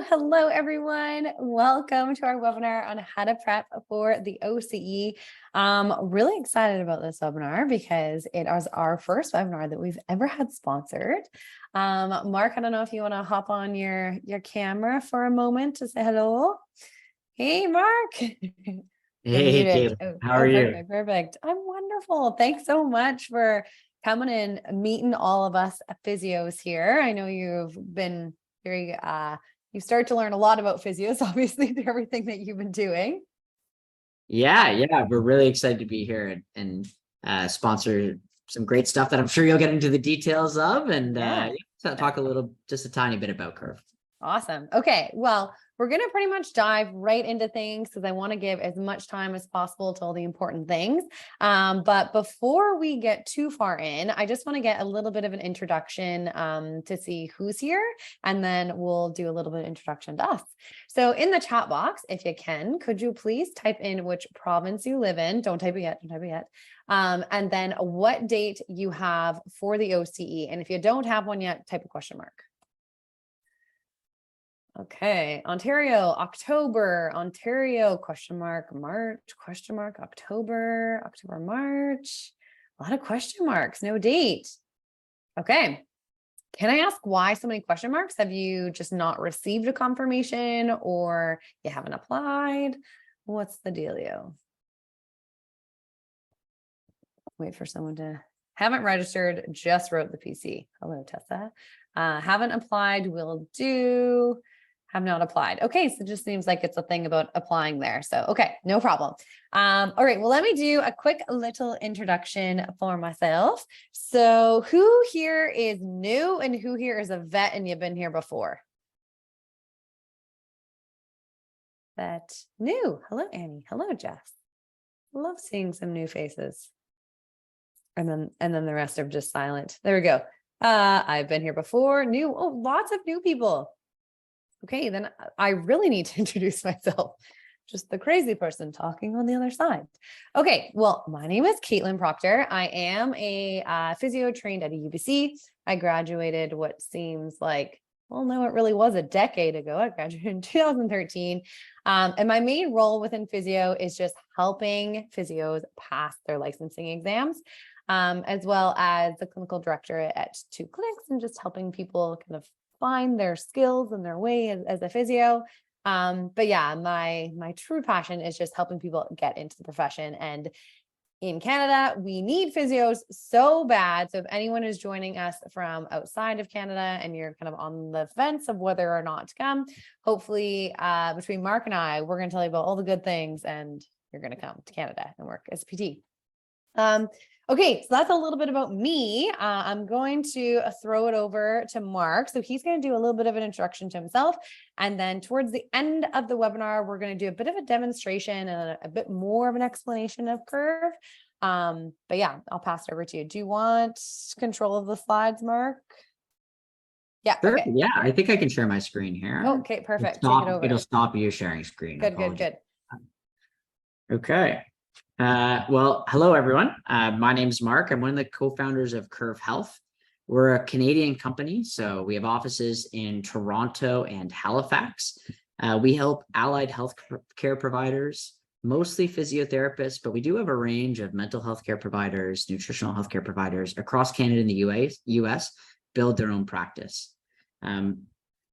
Hello, everyone. Welcome to our webinar on how to prep for the OCE. Really excited about this webinar because it is our first webinar that we've ever had sponsored. Mark, I don't know if you want to hop on your camera for a moment to say hello. Hey, Mark. Hey, Kate. How are you? Perfect. I'm wonderful. Thanks so much for coming and meeting all of us physios here. I know you've been very you start to learn a lot about physios, obviously, through everything that you've been doing. Yeah, we're really excited to be here and sponsor some great stuff that I'm sure you'll get into the details of, and talk just a tiny bit about Curv. Awesome. Okay, well, we're going to pretty much dive right into things because I want to give as much time as possible to all the important things. But before we get too far in, I just want to get a little bit of an introduction to see who's here, and then we'll do a little bit of introduction to us. So in the chat box, if you can, could you please type in which province you live in? Don't type it yet. And then what date you have for the OCE. And if you don't have one yet, type a question mark. Okay, Ontario, October, Ontario, question mark, March, question mark, October, March. A lot of question marks, no date. Okay, can I ask why so many question marks? Have you just not received a confirmation or you haven't applied? What's the dealio? Wait for someone to, haven't registered, just wrote the PC. Hello, Tessa. Haven't applied, will do. Have not applied. Okay, so it just seems like it's a thing about applying there. So, okay, no problem. All right, well, let me do a quick little introduction for myself. So who here is new and who here is a vet and you've been here before? Vet new. Hello, Annie. Hello, Jess. Love seeing some new faces. And then the rest are just silent. There we go. I've been here before. New. Oh, lots of new people. Okay, then I really need to introduce myself. Just the crazy person talking on the other side. Okay, well, my name is Caitlin Proctor. I am a physio trained at a UBC. I graduated what seems like, well, no, it really was a decade ago. I graduated in 2013. And my main role within physio is just helping physios pass their licensing exams, as well as the clinical director at 2 clinics and just helping people kind of find their skills and their way as a physio. But yeah, my true passion is just helping people get into the profession. And in Canada, we need physios so bad. So if anyone is joining us from outside of Canada and you're kind of on the fence of whether or not to come, hopefully between Mark and I, we're going to tell you about all the good things and you're going to come to Canada and work as PT. Okay, so that's a little bit about me. I'm going to throw it over to Mark. So he's going to do a little bit of an introduction to himself. And then towards the end of the webinar, we're going to do a bit of a demonstration and a bit more of an explanation of Curv. But yeah, I'll pass it over to you. Do you want control of the slides, Mark? Yeah. Sure. Okay. Yeah, I think I can share my screen here. Okay, perfect. Take it over. It'll stop you sharing screen. Good. Okay. Well, hello, everyone. My name is Mark. I'm one of the co-founders of Curv Health. We're a Canadian company, so we have offices in Toronto and Halifax. We help allied health care providers, mostly physiotherapists, but we do have a range of mental health care providers, nutritional health care providers across Canada and the US build their own practice.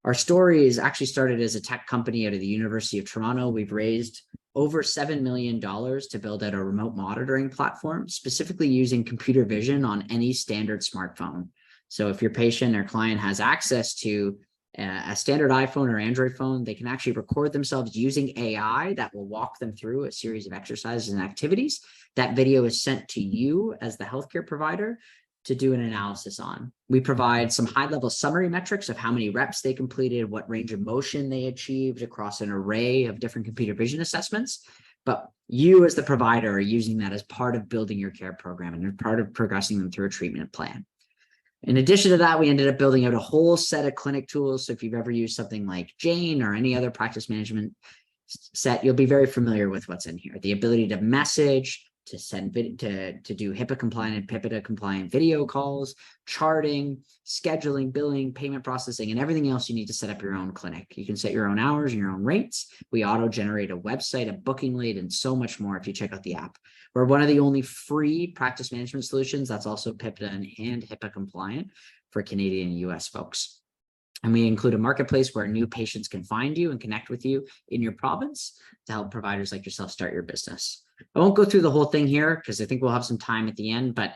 Our story is actually started as a tech company out of the University of Toronto. We've raised over $7 million to build out a remote monitoring platform, specifically using computer vision on any standard smartphone. So if your patient or client has access to a standard iPhone or Android phone, they can actually record themselves using AI that will walk them through a series of exercises and activities. That video is sent to you as the healthcare provider to do an analysis on. We provide some high-level summary metrics of how many reps they completed, what range of motion they achieved across an array of different computer vision assessments. But you as the provider are using that as part of building your care program and part of progressing them through a treatment plan. In addition to that, we ended up building out a whole set of clinic tools. So if you've ever used something like Jane or any other practice management set, you'll be very familiar with what's in here. The ability to message, to send to do HIPAA compliant and PIPEDA compliant video calls, charting, scheduling, billing, payment processing, and everything else you need to set up your own clinic. You can set your own hours and your own rates. We auto-generate a website, a booking lead, and so much more if you check out the app. We're one of the only free practice management solutions that's also PIPEDA and HIPAA compliant for Canadian and US folks. And we include a marketplace where new patients can find you and connect with you in your province to help providers like yourself start your business. I won't go through the whole thing here because I think we'll have some time at the end, but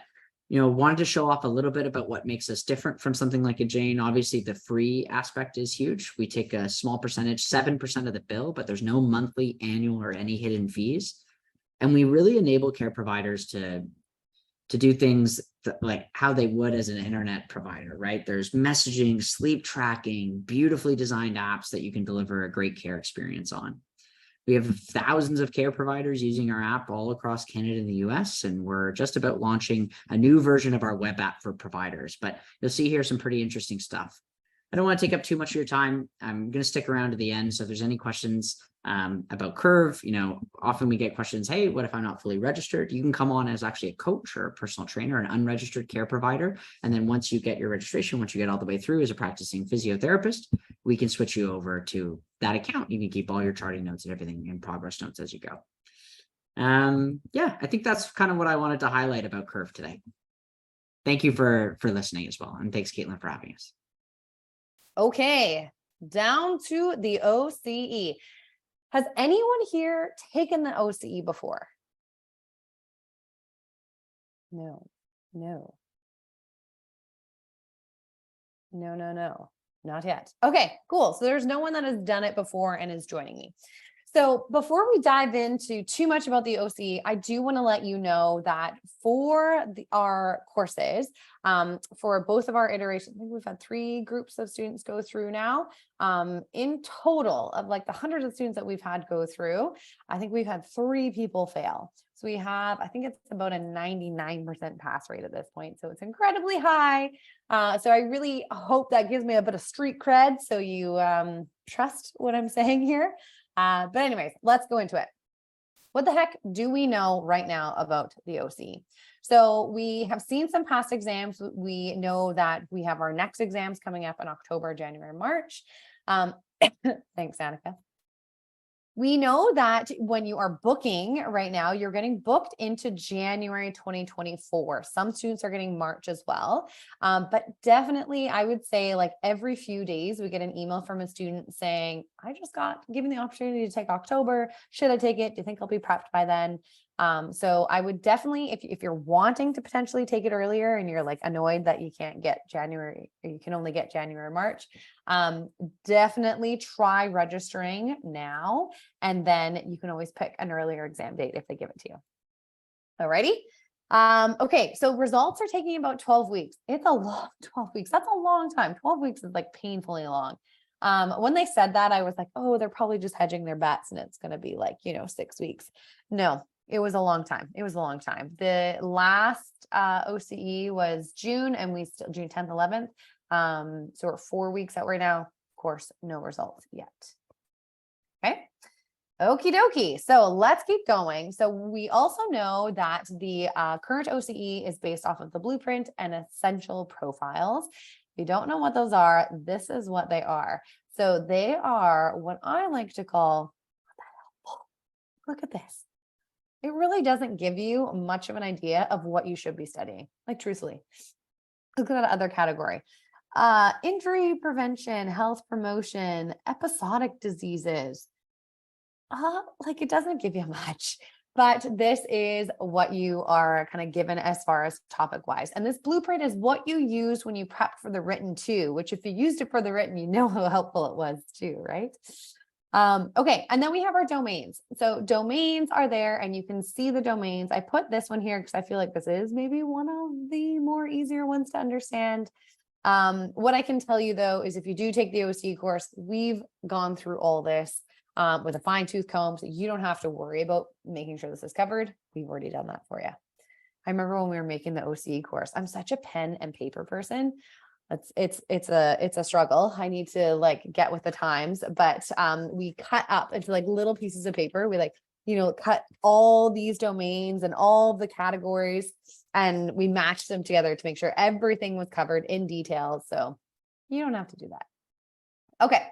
wanted to show off a little bit about what makes us different from something like a Jane. Obviously, the free aspect is huge. We take a small percentage, 7% of the bill, but there's no monthly, annual, or any hidden fees. And we really enable care providers to do things like how they would as an internet provider, right? There's messaging, sleep tracking, beautifully designed apps that you can deliver a great care experience on. We have thousands of care providers using our app all across Canada and the US, and we're just about launching a new version of our web app for providers, but you'll see here some pretty interesting stuff. I don't want to take up too much of your time. I'm going to stick around to the end. So if there's any questions about Curv, often we get questions, hey, what if I'm not fully registered? You can come on as actually a coach or a personal trainer, an unregistered care provider. And then once you get your registration, once you get all the way through as a practicing physiotherapist, we can switch you over to that account. You can keep all your charting notes and everything in progress notes as you go. Yeah, I think that's kind of what I wanted to highlight about Curv today. Thank you for listening as well. And thanks, Caitlin, for having us. Okay, down to the OCE. Has anyone here taken the OCE before? No, not yet. Okay, cool. So there's no one that has done it before and is joining me. So before we dive into too much about the OCE, I do want to let you know that for our courses, for both of our iterations, I think we've had 3 groups of students go through now. In total of like the hundreds of students that we've had go through, I think we've had 3 people fail. So we have, I think it's about a 99% pass rate at this point. So it's incredibly high. So I really hope that gives me a bit of street cred. So you trust what I'm saying here. But anyways, let's go into it. What the heck do we know right now about the OCE? So we have seen some past exams. We know that we have our next exams coming up in October, January, March. Thanks, Annika. We know that when you are booking right now, you're getting booked into January 2024. Some students are getting March as well. But definitely, I would say like every few days, we get an email from a student saying, I just got given the opportunity to take October. Should I take it? Do you think I'll be prepped by then? So I would definitely, if you're wanting to potentially take it earlier and you're like annoyed that you can't get January, or you can only get January, March, definitely try registering now. And then you can always pick an earlier exam date if they give it to you. Alrighty. Okay. So results are taking about 12 weeks. It's a long 12 weeks. That's a long time. 12 weeks is like painfully long. When they said that, I was like, oh, they're probably just hedging their bets and it's going to be like, 6 weeks. No. It was a long time. It was a long time. The last OCE was June and we still June 10th, 11th. So we're 4 weeks out right now. Of course, no results yet. Okay. Okie dokie. So let's keep going. So we also know that the current OCE is based off of the blueprint and essential profiles. If you don't know what those are, this is what they are. So they are what I like to call, look at this. It really doesn't give you much of an idea of what you should be studying. Like truthfully, look at that other category. Injury prevention, health promotion, episodic diseases. Like it doesn't give you much, but this is what you are kind of given as far as topic wise. And this blueprint is what you use when you prep for the written too, which if you used it for the written, you know how helpful it was too, right? Okay. And then we have our domains. So domains are there and you can see the domains. I put this one here because I feel like this is maybe one of the more easier ones to understand. What I can tell you though, is if you do take the OCE course, we've gone through all this, with a fine tooth comb. So you don't have to worry about making sure this is covered. We've already done that for you. I remember when we were making the OCE course, I'm such a pen and paper person. It's a struggle. I need to like get with the times, but we cut up into like little pieces of paper. We like cut all these domains and all the categories, and we matched them together to make sure everything was covered in detail. So you don't have to do that. Okay.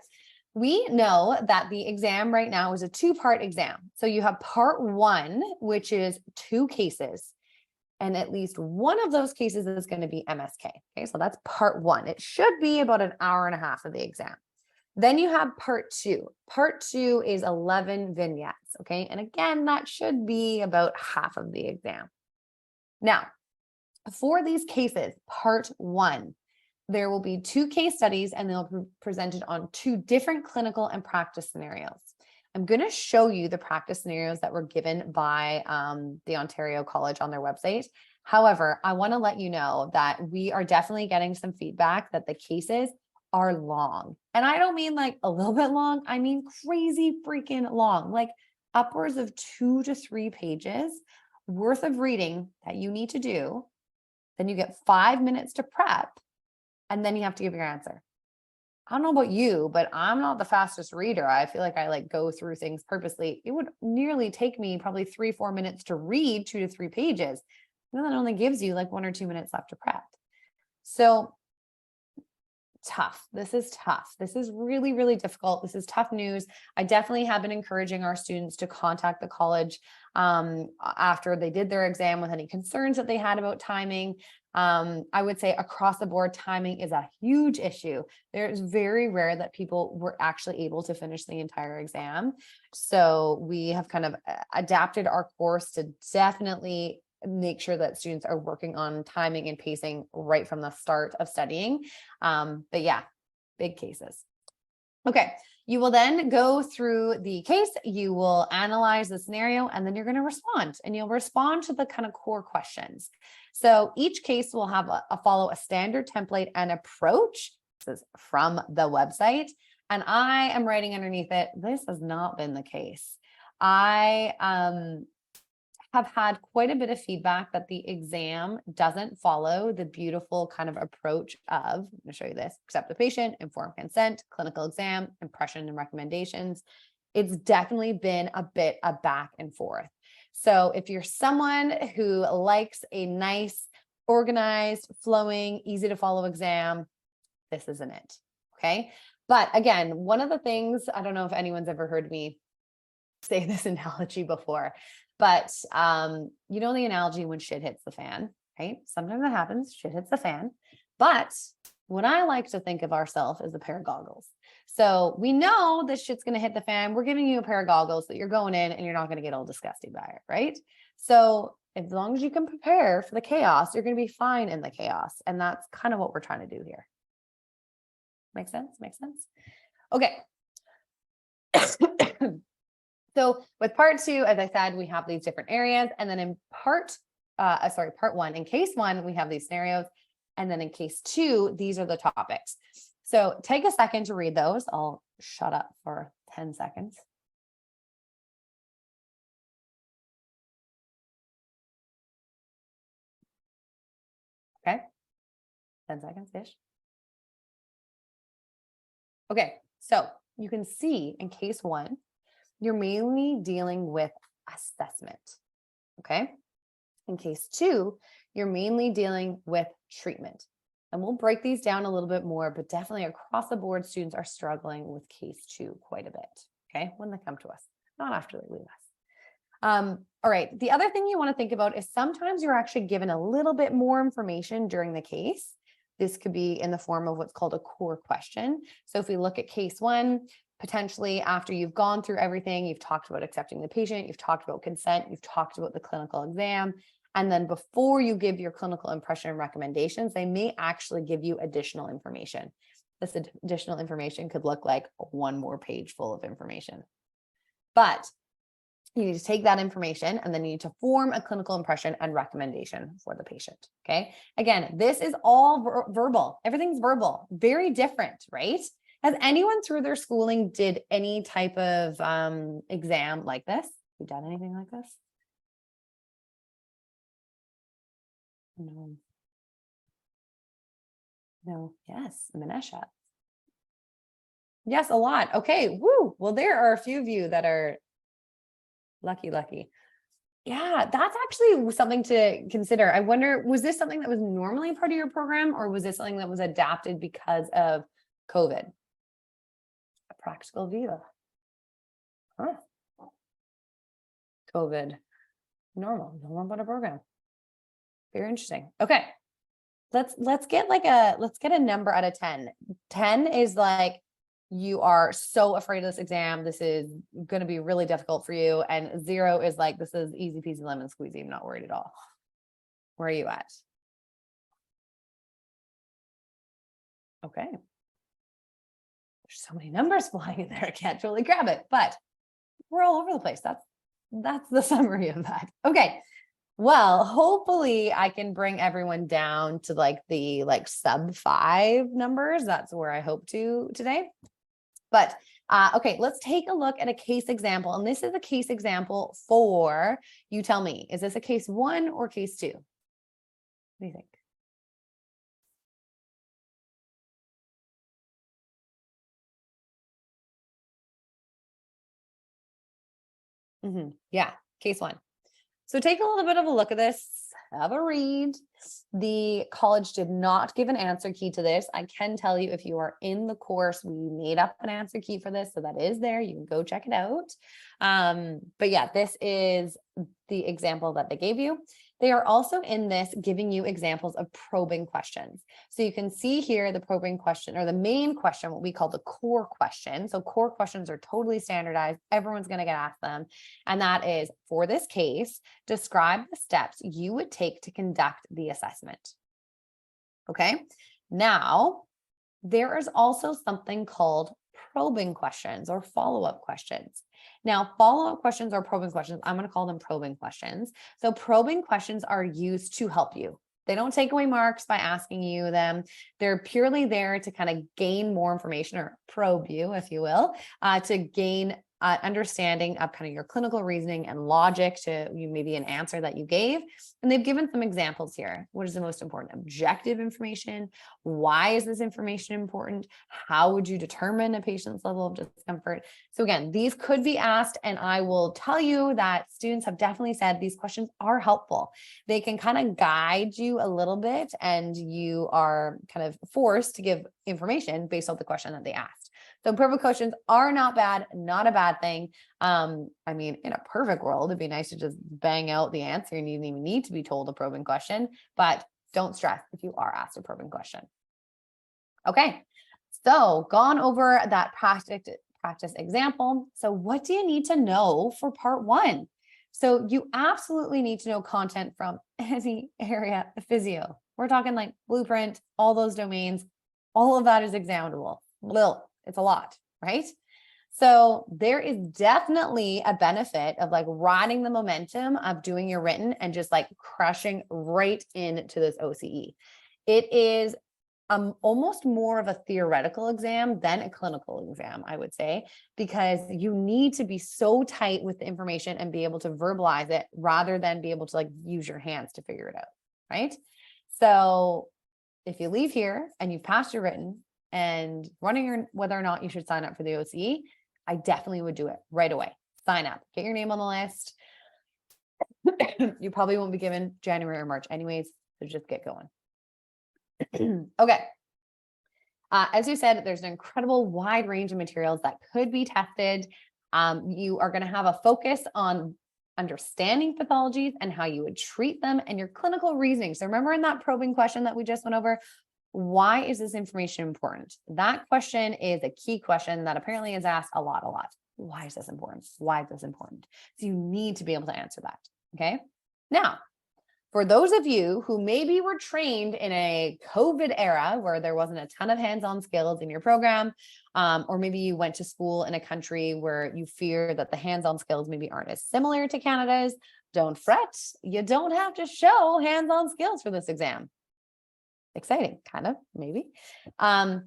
We know that the exam right now is a 2-part exam. So you have part 1, which is 2 cases. And at least one of those cases is going to be MSK. Okay, so that's part 1. It should be about an hour and a half of the exam. Then you have part 2. Part 2 is 11 vignettes. Okay, and again, that should be about half of the exam. Now, for these cases, part 1, there will be 2 case studies and they'll be presented on 2 different clinical and practice scenarios. I'm going to show you the practice scenarios that were given by the Ontario College on their website. However, I want to let you know that we are definitely getting some feedback that the cases are long. And I don't mean like a little bit long. I mean crazy freaking long, like upwards of 2 to 3 pages worth of reading that you need to do. Then you get 5 minutes to prep, and then you have to give your answer. I don't know about you, but I'm not the fastest reader. I feel like I go through things purposely. It would nearly take me probably 3-4 minutes to read 2 to 3 pages. And that only gives you like 1 or 2 minutes left to prep. So tough. This is tough. This is really, really difficult. This is tough news. I definitely have been encouraging our students to contact the college after they did their exam with any concerns that they had about timing. I would say across the board, timing is a huge issue. It's very rare that people were actually able to finish the entire exam. So we have kind of adapted our course to definitely make sure that students are working on timing and pacing right from the start of studying. But yeah, big cases. Okay, you will then go through the case, you will analyze the scenario, and then you're going to respond, and you'll respond to the kind of core questions. So each case will have follow a standard template and approach. This is from the website, and I am writing underneath it, this has not been the case. I have had quite a bit of feedback that the exam doesn't follow the beautiful kind of approach of, I'm going to show you this, accept the patient, informed consent, clinical exam, impression and recommendations. It's definitely been a bit of back and forth. So if you're someone who likes a nice, organized, flowing, easy to follow exam, this isn't it. Okay. But again, one of the things, I don't know if anyone's ever heard me say this analogy before, but you know the analogy when shit hits the fan, right? Sometimes that happens, shit hits the fan. But what I like to think of ourselves as a pair of goggles. So we know this shit's going to hit the fan. We're giving you a pair of goggles that you're going in and you're not going to get all disgusted by it, right? So as long as you can prepare for the chaos, you're going to be fine in the chaos. And that's kind of what we're trying to do here. Make sense? Make sense? Okay. So with part 2, as I said, we have these different areas. And then in part 1, in case 1, we have these scenarios. And then in case 2, these are the topics. So take a second to read those. I'll shut up for 10 seconds. Okay. 10 seconds-ish. Okay. So you can see in case 1, you're mainly dealing with assessment, okay? In case 2, you're mainly dealing with treatment. And we'll break these down a little bit more, but definitely across the board, students are struggling with case 2 quite a bit, okay? When they come to us, not after they leave us. All right, the other thing you want to think about is sometimes you're actually given a little bit more information during the case. This could be in the form of what's called a core question. So if we look at case 1, potentially after you've gone through everything, you've talked about accepting the patient, you've talked about consent, you've talked about the clinical exam, and then before you give your clinical impression and recommendations, they may actually give you additional information. This additional information could look like 1 more page full of information. But you need to take that information and then you need to form a clinical impression and recommendation for the patient, okay? Again, this is all verbal. Everything's verbal, very different, right? Has anyone through their schooling did any type of exam like this? You done anything like this? No. No. Yes, Manesha. Yes, a lot. Okay. Woo. Well, there are a few of you that are Lucky, lucky. Yeah, that's actually something to consider. I wonder, was this something that was normally part of your program, or was this something that was adapted because of COVID? A practical view. Huh. COVID, normal about a program. Very interesting. Okay. Let's get a number out of 10. 10 is like, you are so afraid of this exam. This is going to be really difficult for you. And 0 is like, this is easy peasy lemon squeezy. I'm not worried at all. Where are you at? Okay. There's so many numbers flying in there. I can't totally grab it, but we're all over the place. That's the summary of that. Okay. Well, hopefully I can bring everyone down to like the sub 5 numbers. That's where I hope to today. But okay, let's take a look at a case example. And this is a case example for, you tell me, is this a case 1 or case 2? What do you think? Yeah, case 1. So take a little bit of a look at this, have a read. The college did not give an answer key to this. I can tell you, if you are in the course, we made up an answer key for this. So that is there. You can go check it out. But yeah, this is the example that they gave you. They are also in this giving you examples of probing questions. So you can see here the probing question, or the main question, what we call the core question. So core questions are totally standardized. Everyone's going to get asked them. And that is, for this case, describe the steps you would take to conduct the assessment. Okay. Now, there is also something called probing questions or follow-up questions. Now, follow-up questions or probing questions, I'm going to call them probing questions. So probing questions are used to help you. They don't take away marks by asking you them. They're purely there to kind of gain more information, or probe you, if you will, to gain understanding of kind of your clinical reasoning and logic to maybe an answer that you gave. And they've given some examples here. What is the most important? Objective information. Why is this information important? How would you determine a patient's level of discomfort? So again, these could be asked, and I will tell you that students have definitely said these questions are helpful. They can kind of guide you a little bit, and you are kind of forced to give information based on the question that they asked. So probing questions are not bad, not a bad thing. I mean, in a perfect world, it'd be nice to just bang out the answer and you didn't even need to be told a probing question, but don't stress if you are asked a probing question. Okay, so gone over that practice example. So what do you need to know for part 1? So you absolutely need to know content from any area of physio. We're talking like blueprint, all those domains, all of that is examinable. Well, it's a lot, right? So there is definitely a benefit of like riding the momentum of doing your written and just like crushing right into this OCE. It is almost more of a theoretical exam than a clinical exam, I would say, because you need to be so tight with the information and be able to verbalize it rather than be able to like use your hands to figure it out, right? So if you leave here and you've passed your written and wondering whether or not you should sign up for the OCE, I definitely would do it right away. Sign up, get your name on the list. You probably won't be given January or March anyways, so just get going. Okay. As you said, there's an incredible wide range of materials that could be tested. You are going to have a focus on understanding pathologies and how you would treat them and your clinical reasoning. So remember in that probing question that we just went over, why is this information important? That question is a key question that apparently is asked a lot. Why is this important? Why is this important? So you need to be able to answer that. Okay. Now, for those of you who maybe were trained in a COVID era where there wasn't a ton of hands-on skills in your program, or maybe you went to school in a country where you fear that the hands-on skills maybe aren't as similar to Canada's, don't fret. You don't have to show hands-on skills for this exam. Exciting, kind of, maybe. You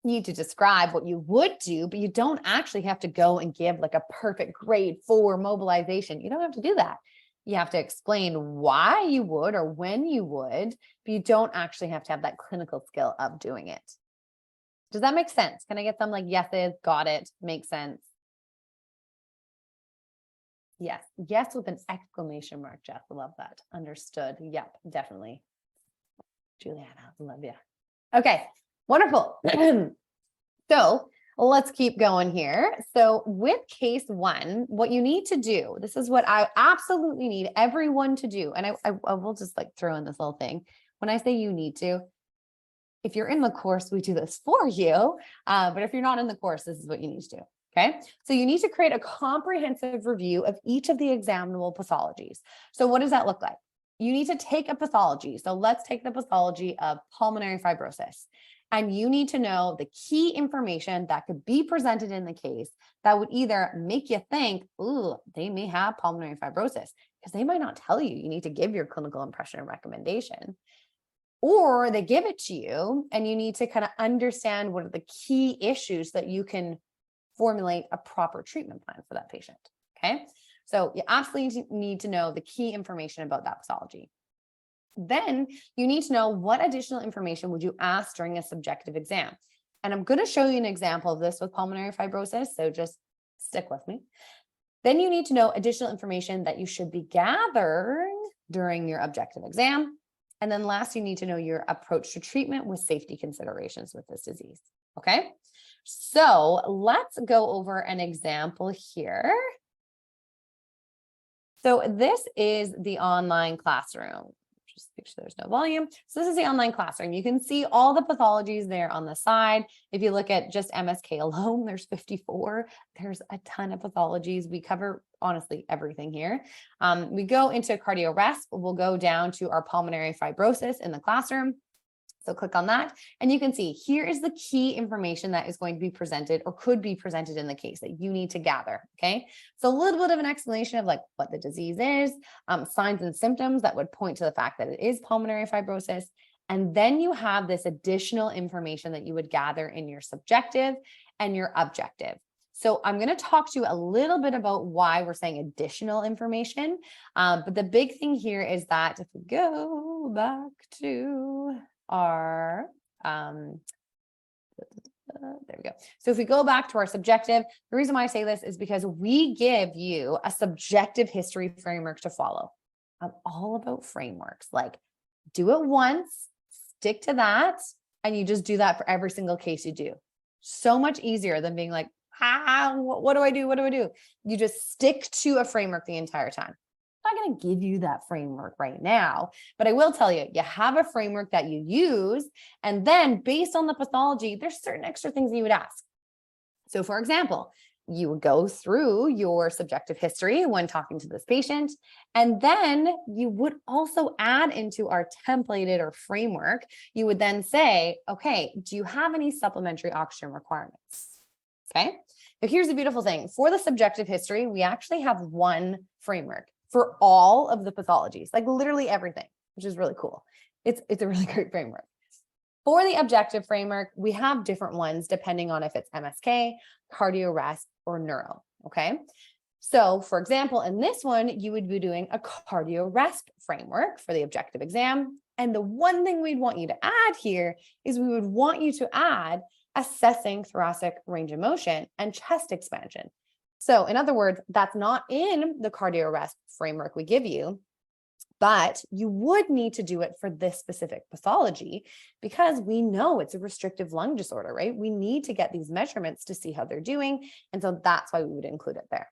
need to describe what you would do, but you don't actually have to go and give like a perfect grade 4 mobilization. You don't have to do that. You have to explain why you would or when you would, but you don't actually have to have that clinical skill of doing it. Does that make sense? Can I get some like yeses, got it, makes sense? Yes. Yes, with an exclamation mark, Jeff. Love that. Understood. Yep, definitely. Juliana, love you. Okay, wonderful. So let's keep going here. So with case one, what you need to do, this is what I absolutely need everyone to do. And I will just like throw in this little thing. When I say you need to, if you're in the course, we do this for you. But if you're not in the course, this is what you need to do. Okay. So you need to create a comprehensive review of each of the examinable pathologies. So what does that look like? You need to take a pathology. So let's take the pathology of pulmonary fibrosis. And you need to know the key information that could be presented in the case that would either make you think, ooh, they may have pulmonary fibrosis, because they might not tell you. You need to give your clinical impression and recommendation. Or they give it to you and you need to kind of understand what are the key issues that you can formulate a proper treatment plan for that patient. Okay. So you absolutely need to know the key information about that pathology. Then you need to know what additional information would you ask during a subjective exam. And I'm going to show you an example of this with pulmonary fibrosis. So just stick with me. Then you need to know additional information that you should be gathering during your objective exam. And then last, you need to know your approach to treatment with safety considerations with this disease. Okay. So let's go over an example here. So this is the online classroom. Just make sure there's no volume. So this is the online classroom. You can see all the pathologies there on the side. If you look at just MSK alone, there's 54. There's a ton of pathologies. We cover honestly everything here. We go into cardiorespiratory. We'll go down to our pulmonary fibrosis in the classroom. So click on that and you can see here is the key information that is going to be presented or could be presented in the case that you need to gather. Okay. So a little bit of an explanation of like what the disease is, signs and symptoms that would point to the fact that it is pulmonary fibrosis. And then you have this additional information that you would gather in your subjective and your objective. So I'm going to talk to you a little bit about why we're saying additional information. But the big thing here is that if we go back to our, there we go. So if we go back to our subjective, the reason why I say this is because we give you a subjective history framework to follow. I'm all about frameworks, like do it once, stick to that, and you just do that for every single case you do. So much easier than being like, what do I do? What do I do? You just stick to a framework the entire time. I'm not going to give you that framework right now, but I will tell you, you have a framework that you use. And then based on the pathology, there's certain extra things you would ask. So for example, you would go through your subjective history when talking to this patient, and then you would also add into our templated or framework, you would then say, okay, do you have any supplementary oxygen requirements? Okay. But here's the beautiful thing. For the subjective history, we actually have one framework for all of the pathologies, like literally everything, which is really cool. It's a really great framework. For the objective framework, we have different ones depending on if it's MSK, cardiorespiratory, or neuro. Okay. So for example, in this one, you would be doing a cardiorespiratory framework for the objective exam. And the one thing we'd want you to add here is we would want you to add assessing thoracic range of motion and chest expansion. So in other words, that's not in the cardiorespiratory framework we give you, but you would need to do it for this specific pathology because we know it's a restrictive lung disorder, right? We need to get these measurements to see how they're doing. And so that's why we would include it there.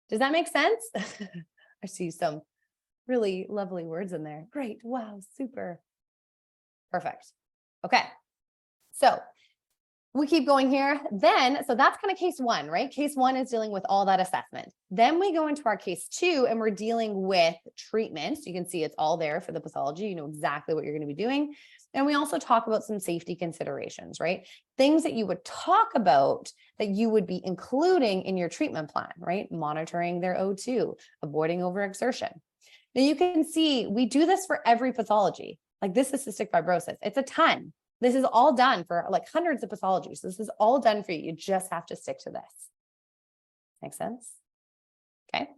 Does that make sense? I see some really lovely words in there. Great. Wow. Super. Perfect. Okay. So we keep going here. Then, so that's kind of case one, right? Case one is dealing with all that assessment. Then we go into our case two and we're dealing with treatment. So you can see it's all there for the pathology. You know exactly what you're going to be doing. And we also talk about some safety considerations, right? Things that you would talk about that you would be including in your treatment plan, right? Monitoring their O2, avoiding overexertion. Now you can see we do this for every pathology. Like this is cystic fibrosis. It's a ton. This is all done for like hundreds of pathologies. This is all done for you. You just have to stick to this. Make sense? Okay.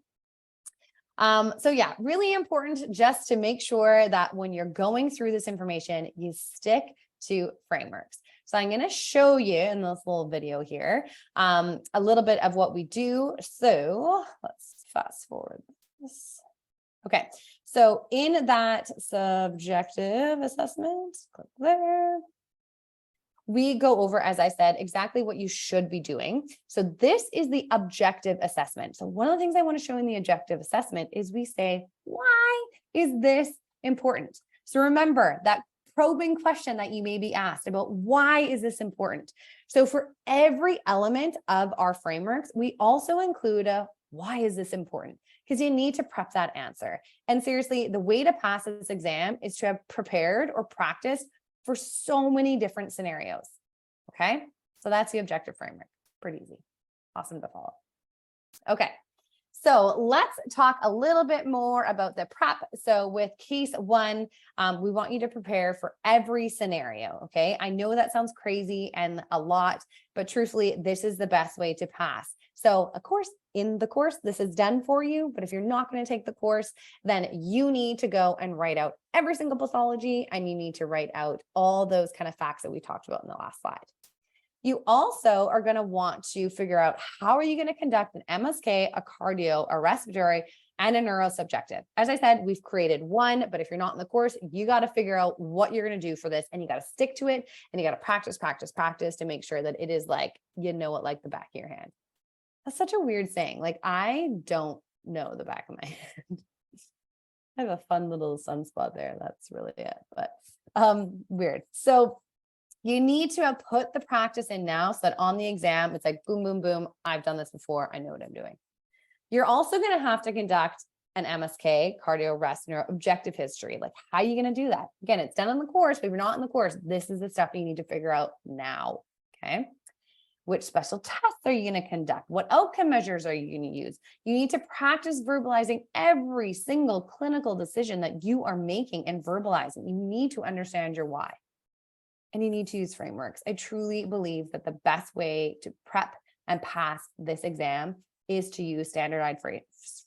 So yeah, really important just to make sure that when you're going through this information, you stick to frameworks. So I'm going to show you in this little video here, a little bit of what we do. So let's fast forward this. Okay, so in that subjective assessment, click there. We go over, as I said, exactly what you should be doing. So this is the objective assessment. So one of the things I want to show in the objective assessment is we say, why is this important? So remember that probing question that you may be asked about why is this important? So for every element of our frameworks, we also include a why is this important? Because you need to prep that answer. And seriously, the way to pass this exam is to have prepared or practiced for so many different scenarios. Okay, so that's the objective framework. Pretty easy. Awesome to follow. Okay, so let's talk a little bit more about the prep. So with case one, we want you to prepare for every scenario. Okay, I know that sounds crazy and a lot, but truthfully, this is the best way to pass. So of course, in the course, this is done for you, but if you're not going to take the course, then you need to go and write out every single pathology, and you need to write out all those kind of facts that we talked about in the last slide. You also are going to want to figure out how are you going to conduct an MSK, a cardio, a respiratory, and a neurosubjective. As I said, we've created one, but if you're not in the course, you got to figure out what you're going to do for this, and you got to stick to it, and you got to practice, practice, practice to make sure that it is like, you know it like the back of your hand. That's such a weird saying. Like, I don't know the back of my hand. I have a fun little sunspot there. That's really it, but weird. So you need to have put the practice in now so that on the exam, it's like, boom, boom, boom. I've done this before. I know what I'm doing. You're also going to have to conduct an MSK, cardio, rest, neuro, objective history. Like, how are you going to do that? Again, it's done in the course, but if you're not in the course, this is the stuff you need to figure out now. Okay. Which special tests are you going to conduct? What outcome measures are you going to use? You need to practice verbalizing every single clinical decision that you are making and verbalizing. You need to understand your why. And you need to use frameworks. I truly believe that the best way to prep and pass this exam is to use standardized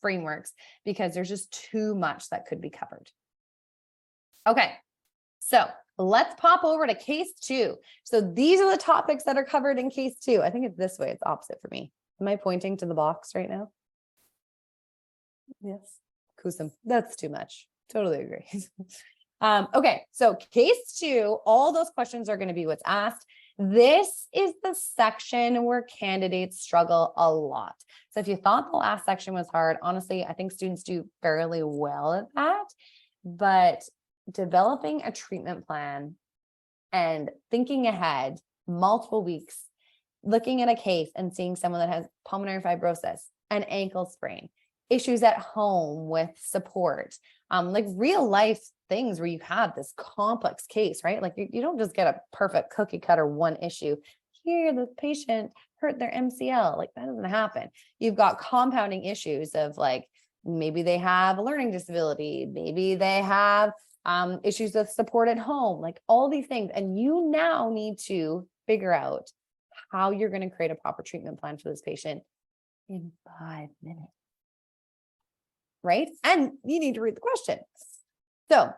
frameworks, because there's just too much that could be covered. Okay, so let's pop over to case two. So these are the topics that are covered in case two. I think it's this way. It's opposite for me. Am I pointing to the box right now? Yes. Kusum. That's too much. Totally agree. Okay, so case two, all those questions are going to be what's asked. This is the section where candidates struggle a lot. So if you thought the last section was hard, honestly, I think students do fairly well at that. But developing a treatment plan and thinking ahead multiple weeks, looking at a case and seeing someone that has pulmonary fibrosis, an ankle sprain, issues at home with support, like real life things where you have this complex case, right? Like you don't just get a perfect cookie cutter one issue. Here, the patient hurt their MCL. Like that doesn't happen. You've got compounding issues of like, maybe they have a learning disability, maybe they have issues with support at home, like all these things. And you now need to figure out how you're going to create a proper treatment plan for this patient in 5 minutes. Right? And you need to read the question. So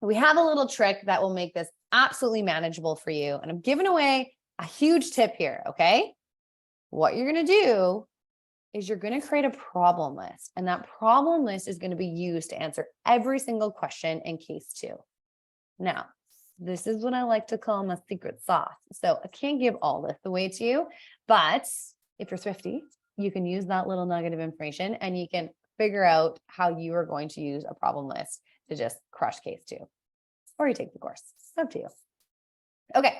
we have a little trick that will make this absolutely manageable for you. And I'm giving away a huge tip here. Okay. What you're going to do is you're going to create a problem list, and that problem list is going to be used to answer every single question in case two. Now, this is what I like to call my secret sauce. So I can't give all this away to you, but if you're thrifty, you can use that little nugget of information and you can figure out how you are going to use a problem list to just crush case two, or you take the course. Up to you. Okay.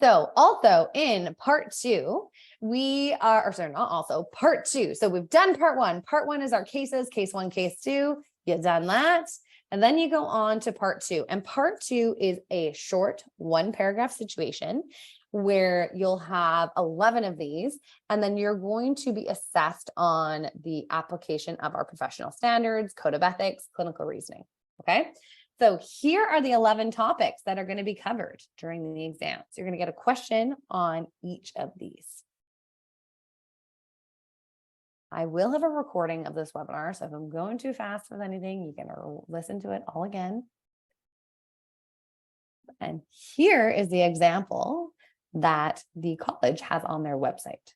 So also in part two, part two. So we've done part one. Part one is our cases, case one, case two. You've done that. And then you go on to part two. And part two is a short 1-paragraph situation where you'll have 11 of these. And then you're going to be assessed on the application of our professional standards, code of ethics, clinical reasoning. Okay. So here are the 11 topics that are going to be covered during the exam. So you're going to get a question on each of these. I will have a recording of this webinar, so if I'm going too fast with anything, you can listen to it all again. And here is the example that the college has on their website.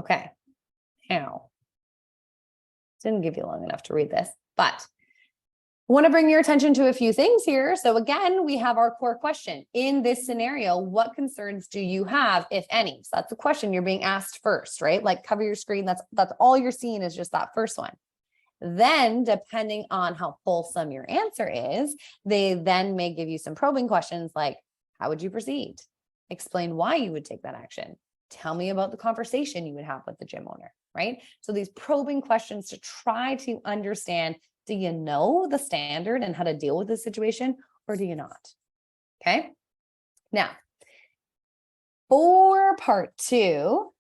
Okay. Now, didn't give you long enough to read this, but I want to bring your attention to a few things here. So again, we have our core question. In this scenario, what concerns do you have, if any? So that's the question you're being asked first, right? Like cover your screen. That's all you're seeing is just that first one. Then, depending on how fulsome your answer is, they then may give you some probing questions like, how would you proceed? Explain why you would take that action. Tell me about the conversation you would have with the gym owner, right? So these probing questions to try to understand, do you know the standard and how to deal with the situation, or do you not? Okay. Now, for part 2,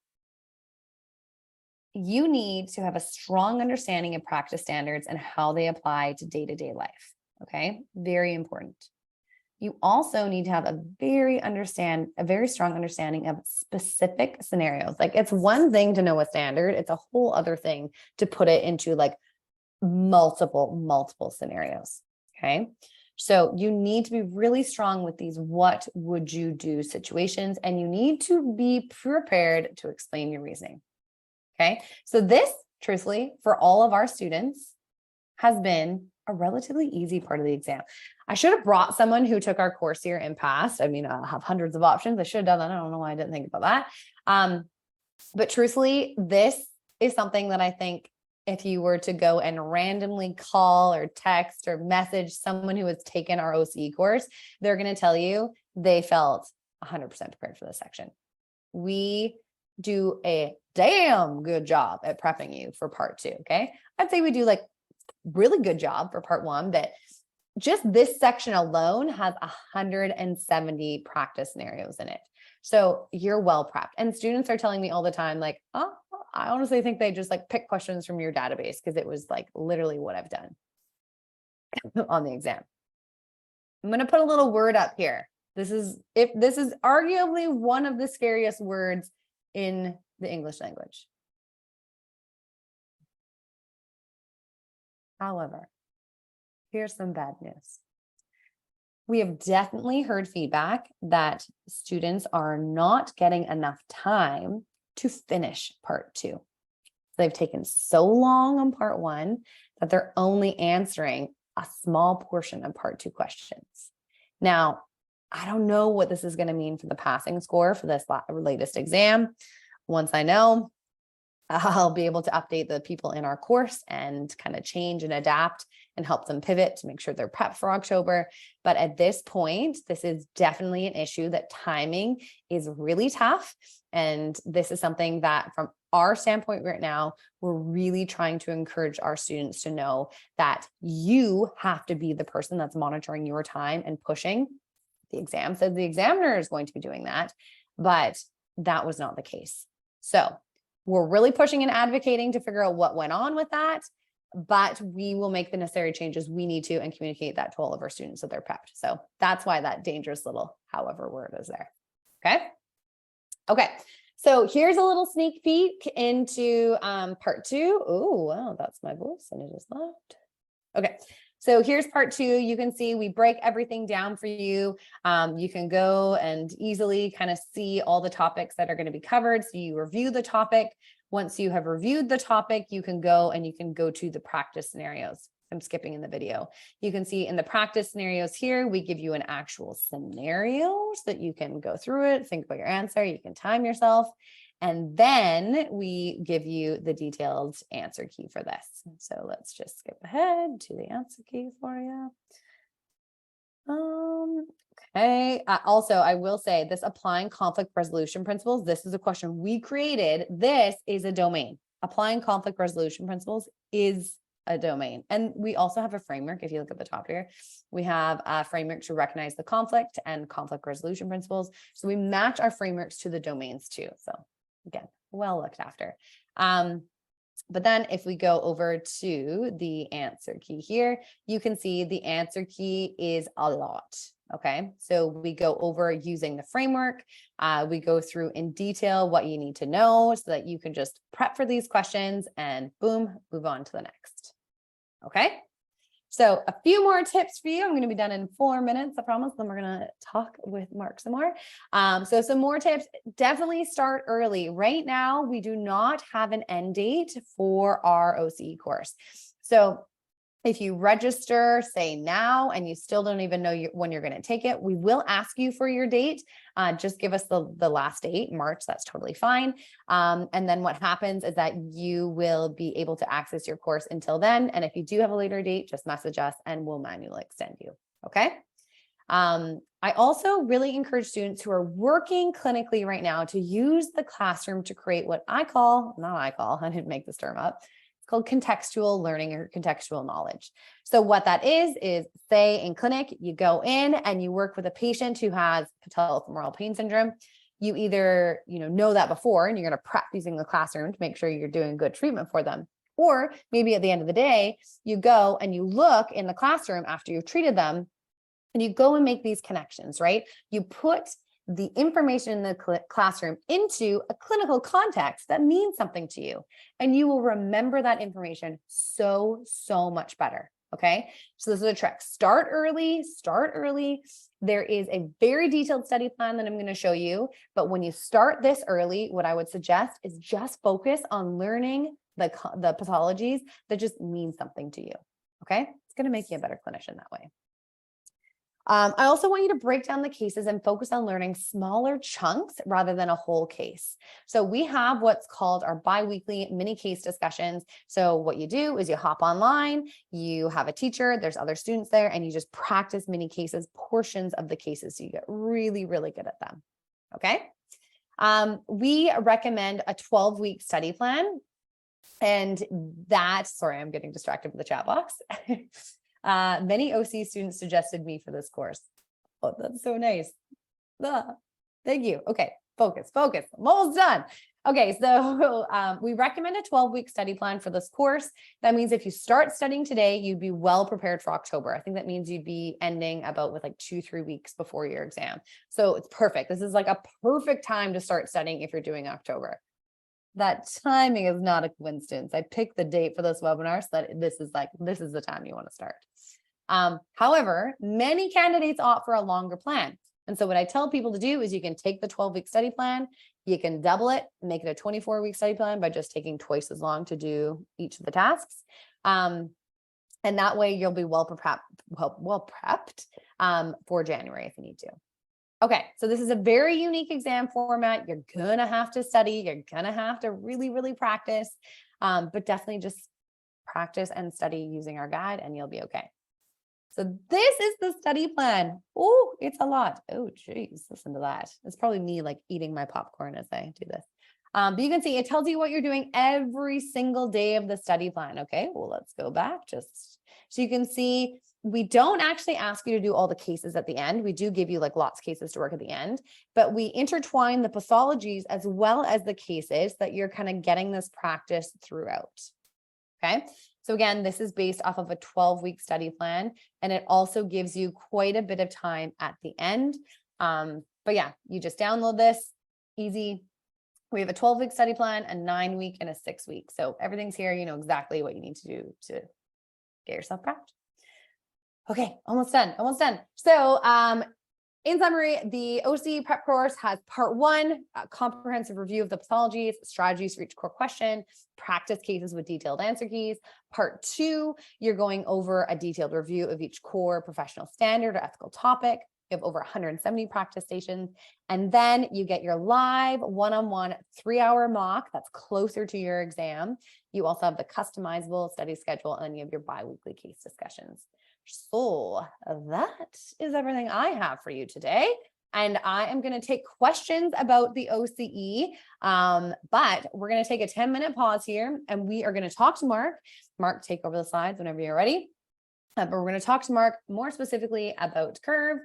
you need to have a strong understanding of practice standards and how they apply to day-to-day life. Okay. Very important. You also need to have a very strong understanding of specific scenarios. Like it's one thing to know a standard. It's a whole other thing to put it into like multiple scenarios. Okay. So you need to be really strong with these what would you do situations, and you need to be prepared to explain your reasoning. Okay. So this, truthfully, for all of our students has been a relatively easy part of the exam. I should have brought someone who took our course here and passed. I mean, I have hundreds of options. I should have done that. I don't know why I didn't think about that. But truthfully, this is something that I think if you were to go and randomly call or text or message someone who has taken our OCE course, they're going to tell you they felt 100% prepared for this section. We do a damn good job at prepping you for part 2. Okay. I'd say we do like really good job for part 1, but just this section alone has 170 practice scenarios in it. So you're well prepped. And students are telling me all the time, like, oh, I honestly think they just like pick questions from your database, because it was like literally what I've done on the exam. I'm going to put a little word up here. This is arguably one of the scariest words in the English language. However, here's some bad news. We have definitely heard feedback that students are not getting enough time to finish part 2. They've taken so long on part 1 that they're only answering a small portion of part 2 questions. Now, I don't know what this is going to mean for the passing score for this latest exam. Once I know, I'll be able to update the people in our course and kind of change and adapt and help them pivot to make sure they're prepped for October. But at this point, this is definitely an issue that timing is really tough. And this is something that from our standpoint right now, we're really trying to encourage our students to know that you have to be the person that's monitoring your time and pushing. The exam says the examiner is going to be doing that, but that was not the case. So we're really pushing and advocating to figure out what went on with that, but we will make the necessary changes we need to and communicate that to all of our students so they're prepped. So that's why that dangerous little however word is there. Okay. Okay. So here's a little sneak peek into part 2. Oh, wow. That's my voice and it just left. Okay. So here's part 2. You can see we break everything down for you. You can go and easily kind of see all the topics that are going to be covered. So you review the topic. Once you have reviewed the topic, you can go to the practice scenarios. I'm skipping in the video. You can see in the practice scenarios here, we give you an actual scenario so that you can go through it, think about your answer, you can time yourself. And then we give you the detailed answer key for this. So let's just skip ahead to the answer key for you. Okay. Also, I will say this applying conflict resolution principles. This is a question we created. This is a domain. Applying conflict resolution principles is a domain. And we also have a framework. If you look at the top here, we have a framework to recognize the conflict and conflict resolution principles. So we match our frameworks to the domains too. So again, well looked after. But then if we go over to the answer key here, you can see the answer key is a lot. Okay, so we go over using the framework. We go through in detail what you need to know so that you can just prep for these questions and boom, move on to the next. Okay, So a few more tips for you. I'm going to be done in 4 minutes, I promise. Then we're going to talk with Mark some more. So some more tips, definitely start early. Right now, we do not have an end date for our OCE course. So if you register, say now, and you still don't even know when you're going to take it, we will ask you for your date. Just give us the last date, March, that's totally fine. And then what happens is that you will be able to access your course until then. And if you do have a later date, just message us and we'll manually extend you, okay? I also really encourage students who are working clinically right now to use the classroom to create what I didn't make this term up. It's called contextual learning or contextual knowledge. So what that is say in clinic, you go in and you work with a patient who has patellofemoral pain syndrome. You either, know that before and you're going to prep using the classroom to make sure you're doing good treatment for them. Or maybe at the end of the day, you go and you look in the classroom after you've treated them and you go and make these connections, right? You put the information in the classroom into a clinical context that means something to you. And you will remember that information so much better. Okay. So this is a trick. Start early. There is a very detailed study plan that I'm going to show you. But when you start this early, what I would suggest is just focus on learning the pathologies that just mean something to you. Okay. It's going to make you a better clinician that way. I also want you to break down the cases and focus on learning smaller chunks rather than a whole case. So we have what's called our biweekly mini case discussions. So what you do is you hop online, you have a teacher, there's other students there, and you just practice mini cases, portions of the cases, so you get really good at them. Okay. We recommend a 12-week study plan. And sorry, I'm getting distracted with the chat box. Many OC students suggested me for this course. Oh, that's so nice. Thank you. Okay, focus. I'm almost done. Okay, so we recommend a 12-week study plan for this course. That means if you start studying today, you'd be well prepared for October. I think that means you'd be ending about with like 2-3 weeks before your exam. So it's perfect. This is like a perfect time to start studying if you're doing October. That timing is not a coincidence. I picked the date for this webinar so that this is the time you want to start. However, many candidates opt for a longer plan. And so what I tell people to do is you can take the 12-week study plan, you can double it, make it a 24-week study plan by just taking twice as long to do each of the tasks. And that way you'll be well prepped for January if you need to. Okay, so this is a very unique exam format. You're gonna have to study, you're gonna have to really practice, but definitely just practice and study using our guide and you'll be okay. So this is the study plan. Oh, it's a lot. Oh, geez, listen to that. It's probably me like eating my popcorn as I do this. But you can see it tells you what you're doing every single day of the study plan. Okay, well, let's go back just so you can see. We don't actually ask you to do all the cases at the end. We do give you like lots of cases to work at the end, but we intertwine the pathologies as well as the cases that you're kind of getting this practice throughout. Okay. So again, this is based off of a 12-week study plan, and it also gives you quite a bit of time at the end. But yeah, you just download this, easy. We have a 12-week study plan, a 9-week, and a 6-week. So everything's here. You know exactly what you need to do to get yourself prepped. Okay, almost done. So in summary, the OCE prep course has part 1, a comprehensive review of the pathologies, strategies for each core question, practice cases with detailed answer keys. Part 2, you're going over a detailed review of each core professional standard or ethical topic. You have over 170 practice stations. And then you get your live one-on-one 3-hour mock that's closer to your exam. You also have the customizable study schedule, and then you have your bi-weekly case discussions. So that is everything I have for you today. And I am going to take questions about the OCE, but we're going to take a 10-minute pause here and we are going to talk to Mark. Mark, take over the slides whenever you're ready. But we're going to talk to Mark more specifically about Curv.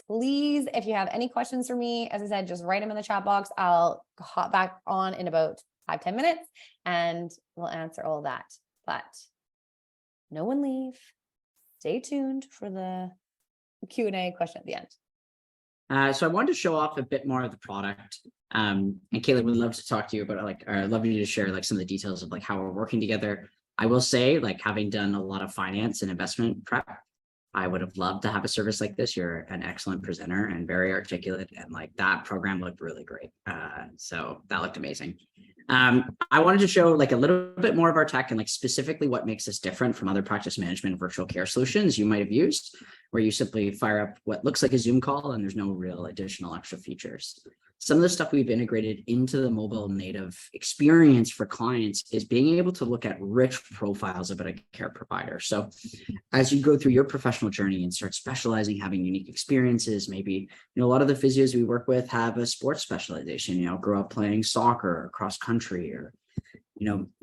Please, if you have any questions for me, as I said, just write them in the chat box. I'll hop back on in about 5-10 minutes and we'll answer all that. But no one leave. Stay tuned for the Q&A question at the end. So I wanted to show off a bit more of the product. And Kayla would love to talk to you about I'd love you to share like some of the details of like how we're working together. I will say, like, having done a lot of finance and investment prep, I would have loved to have a service like this. You're an excellent presenter and very articulate, and like that program looked really great. So that looked amazing. I wanted to show like a little bit more of our tech and like specifically what makes us different from other practice management virtual care solutions you might have used, where you simply fire up what looks like a Zoom call and there's no real additional extra features. Some of the stuff we've integrated into the mobile native experience for clients is being able to look at rich profiles about a care provider. So as you go through your professional journey and start specializing, having unique experiences, maybe, a lot of the physios we work with have a sports specialization, grew up playing soccer or cross country or,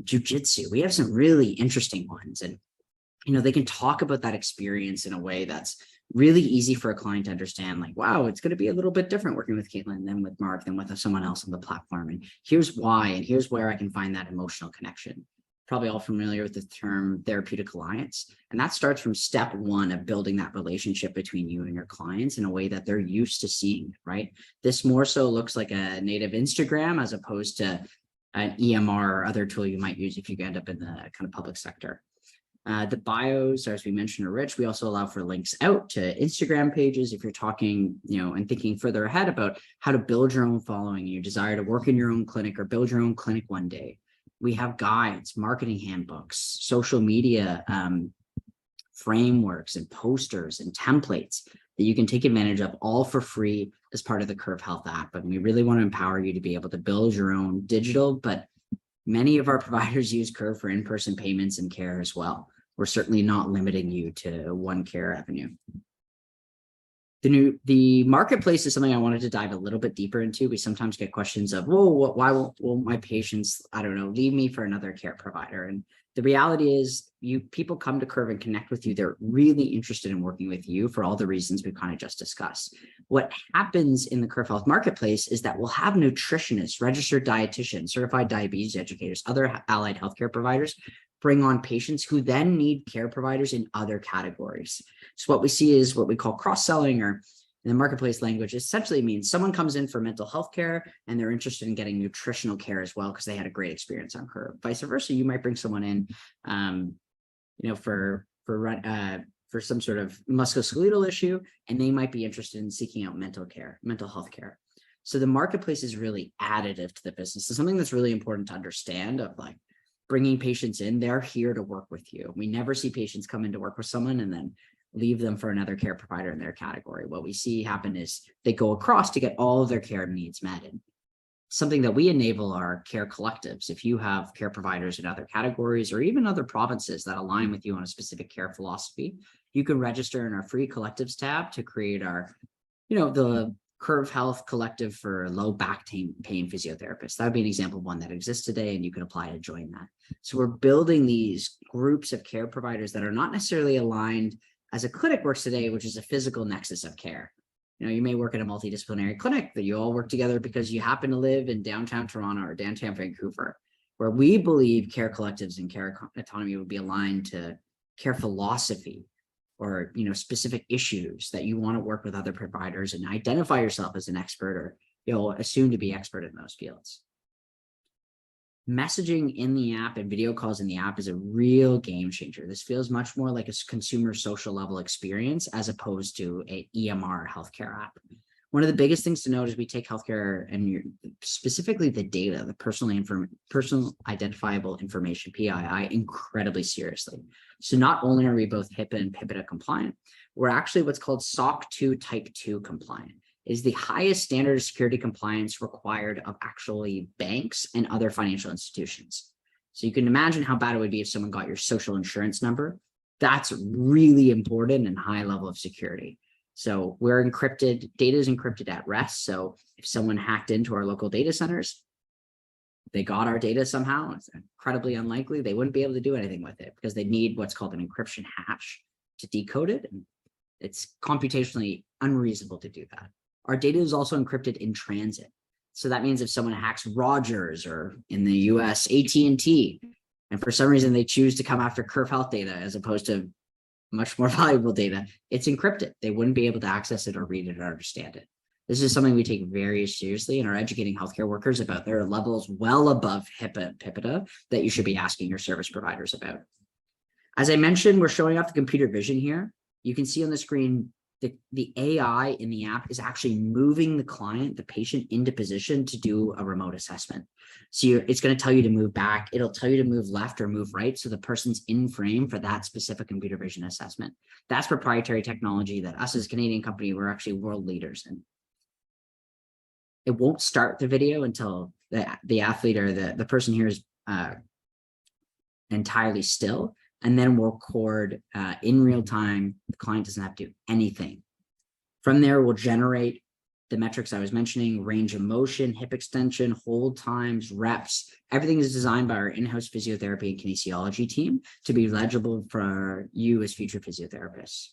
jujitsu. We have some really interesting ones, and, they can talk about that experience in a way that's really easy for a client to understand, like, wow, it's going to be a little bit different working with Caitlin than with Mark, than with someone else on the platform. And here's why, and here's where I can find that emotional connection. Probably all familiar with the term therapeutic alliance. And that starts from step one of building that relationship between you and your clients in a way that they're used to seeing, right? This more so looks like a native Instagram as opposed to an EMR or other tool you might use if you end up in the kind of public sector. The bios, as we mentioned, are rich. We also allow for links out to Instagram pages if you're talking, and thinking further ahead about how to build your own following, you desire to work in your own clinic or build your own clinic one day. We have guides, marketing handbooks, social media frameworks and posters and templates that you can take advantage of all for free as part of the Curv Health app. And we really want to empower you to be able to build your own digital, but many of our providers use Curv for in-person payments and care as well. We're certainly not limiting you to one care avenue. The marketplace is something I wanted to dive a little bit deeper into. We sometimes get questions of, well, why won't my patients, leave me for another care provider? And the reality is people come to Curv and connect with you. They're really interested in working with you for all the reasons we've kind of just discussed. What happens in the Curv Health marketplace is that we'll have nutritionists, registered dietitians, certified diabetes educators, other allied healthcare providers bring on patients who then need care providers in other categories. So what we see is what we call cross-selling, or in the marketplace language, essentially means someone comes in for mental health care and they're interested in getting nutritional care as well because they had a great experience on Curv. Vice versa, you might bring someone in, for some sort of musculoskeletal issue, and they might be interested in seeking out mental health care. So the marketplace is really additive to the business. It's something that's really important to understand of, like, bringing patients in. They're here to work with you. We never see patients come in to work with someone and then leave them for another care provider in their category. What we see happen is they go across to get all of their care needs met. And something that we enable are care collectives. If you have care providers in other categories or even other provinces that align with you on a specific care philosophy, you can register in our free collectives tab to create our, the Curv Health Collective for low back pain physiotherapists. That would be an example of one that exists today, and you can apply to join that. So we're building these groups of care providers that are not necessarily aligned as a clinic works today, which is a physical nexus of care. You may work at a multidisciplinary clinic that you all work together because you happen to live in downtown Toronto or downtown Vancouver, where we believe care collectives and care autonomy would be aligned to care philosophy or, specific issues that you want to work with other providers and identify yourself as an expert or, assume to be expert in those fields. Messaging in the app and video calls in the app is a real game changer. This feels much more like a consumer social level experience as opposed to a EMR healthcare app. One of the biggest things to note is we take healthcare and specifically the data, the personal identifiable information, PII, incredibly seriously. So not only are we both HIPAA and PIPEDA compliant, we're actually what's called SOC2 Type 2 compliant. Is the highest standard of security compliance required of actually banks and other financial institutions. So you can imagine how bad it would be if someone got your social insurance number. That's really important and high level of security. So we're encrypted, data is encrypted at rest. So if someone hacked into our local data centers, they got our data somehow, it's incredibly unlikely they wouldn't be able to do anything with it because they need what's called an encryption hash to decode it. And it's computationally unreasonable to do that. Our data is also encrypted in transit. So that means if someone hacks Rogers or in the US, AT&T, and for some reason they choose to come after Curv Health data as opposed to much more valuable data, it's encrypted. They wouldn't be able to access it or read it or understand it. This is something we take very seriously and are educating healthcare workers about their levels well above HIPAA, PIPEDA that you should be asking your service providers about. As I mentioned, we're showing off the computer vision here. You can see on the screen the AI in the app is actually moving the client, the patient, into position to do a remote assessment. So it's going to tell you to move back. It'll tell you to move left or move right. So the person's in frame for that specific computer vision assessment. That's proprietary technology that us as a Canadian company, we're actually world leaders in. It won't start the video until the athlete or the person here is entirely still. And then we'll record in real time. The client doesn't have to do anything. From there, we'll generate the metrics I was mentioning: range of motion, hip extension, hold times, reps. Everything is designed by our in-house physiotherapy and kinesiology team to be legible for you as future physiotherapists.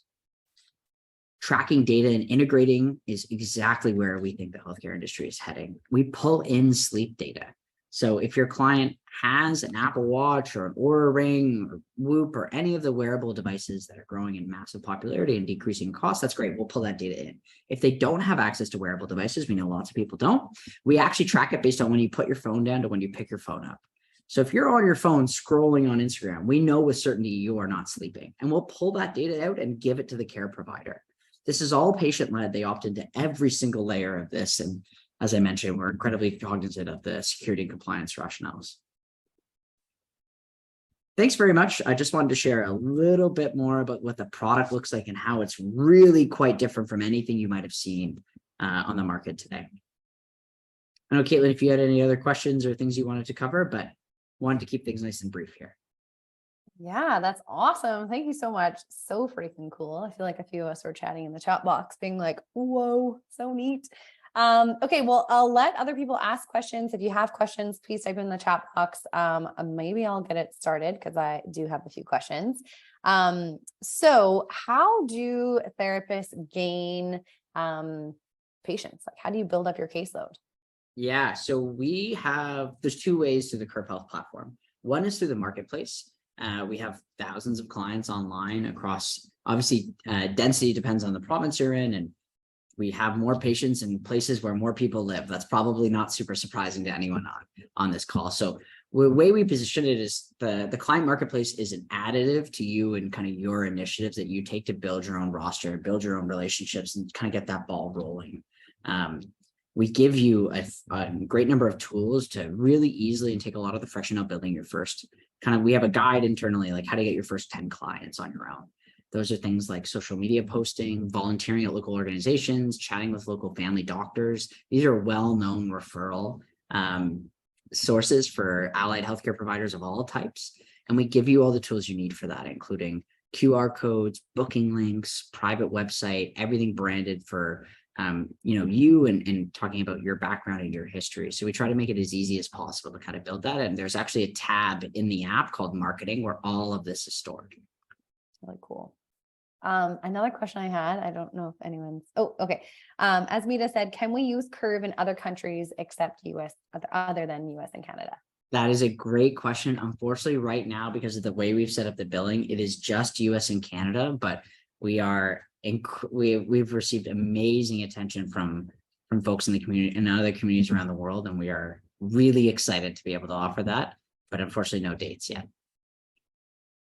Tracking data and integrating is exactly where we think the healthcare industry is heading. We pull in sleep data. So if your client has an Apple Watch or an Oura Ring or Whoop or any of the wearable devices that are growing in massive popularity and decreasing cost, that's great. We'll pull that data in. If they don't have access to wearable devices, we know lots of people don't. We actually track it based on when you put your phone down to when you pick your phone up. So if you're on your phone scrolling on Instagram, we know with certainty you are not sleeping, and we'll pull that data out and give it to the care provider. This is all patient-led. They opt into every single layer of this. And as I mentioned, we're incredibly cognizant of the security and compliance rationales. Thanks very much. I just wanted to share a little bit more about what the product looks like and how it's really quite different from anything you might have seen on the market today. I know, Caitlin, if you had any other questions or things you wanted to cover, but wanted to keep things nice and brief here. Yeah, that's awesome. Thank you so much. So freaking cool. I feel like a few of us were chatting in the chat box being like, whoa, so neat. Okay, well, I'll let other people ask questions. If you have questions, please type in the chat box. Maybe I'll get it started because I do have a few questions. So how do therapists gain patients? Like, how do you build up your caseload? Yeah, so there's two ways to the Curv Health platform. One is through the marketplace. We have thousands of clients online across, obviously, density depends on the province you're in, and we have more patients in places where more people live. That's probably not super surprising to anyone on this call. So the way we position it is the client marketplace is an additive to you and kind of your initiatives that you take to build your own roster, build your own relationships, and kind of get that ball rolling. We give you a great number of tools to really easily and take a lot of the friction out building your first we have a guide internally, like how to get your first 10 clients on your own. Those are things like social media posting, volunteering at local organizations, chatting with local family doctors. These are well-known referral sources for allied healthcare providers of all types. And we give you all the tools you need for that, including QR codes, booking links, private website, everything branded for you and talking about your background and your history. So we try to make it as easy as possible to kind of build that. And there's actually a tab in the app called marketing where all of this is stored. Really cool. Another question I had, I don't know if anyone's, okay. As Mita said, can we use Curv in other countries except US, other than US and Canada? That is a great question. Unfortunately, right now, because of the way we've set up the billing, it is just US and Canada, but we've received amazing attention from folks in the community and other communities around the world, and we are really excited to be able to offer that, but unfortunately no dates yet.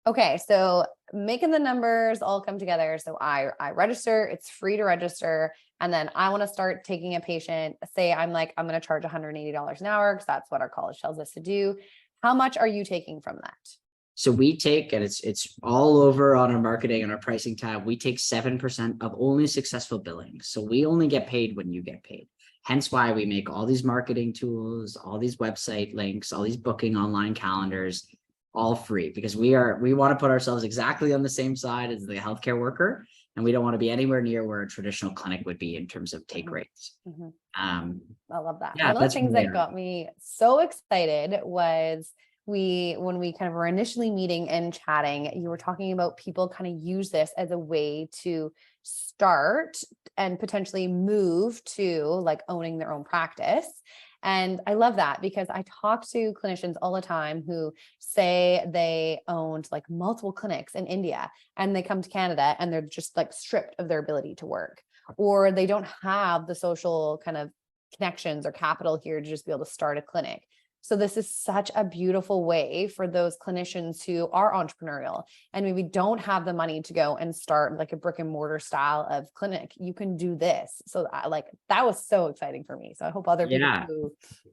Okay, so making the numbers all come together. So I register, it's free to register, and then I want to start taking a patient. Say I'm going to charge $180 an hour because that's what our college tells us to do. How much are you taking from that? So we take, and it's all over on our marketing and our pricing tab, we take 7% of only successful billing. So we only get paid when you get paid. Hence why we make all these marketing tools, all these website links, all these booking online calendars, all free, because we want to put ourselves exactly on the same side as the healthcare worker. And we don't want to be anywhere near where a traditional clinic would be in terms of take rates. Mm-hmm. I love that. Yeah, one of the things that got me so excited was when we kind of were initially meeting and chatting, you were talking about people kind of use this as a way to start and potentially move to like owning their own practice. And I love that because I talk to clinicians all the time who say they owned like multiple clinics in India and they come to Canada and they're just like stripped of their ability to work. or they don't have the social kind of connections or capital here to just be able to start a clinic. So this is such a beautiful way for those clinicians who are entrepreneurial and maybe don't have the money to go and start like a brick and mortar style of clinic. You can do this. So that was so exciting for me. So I hope other people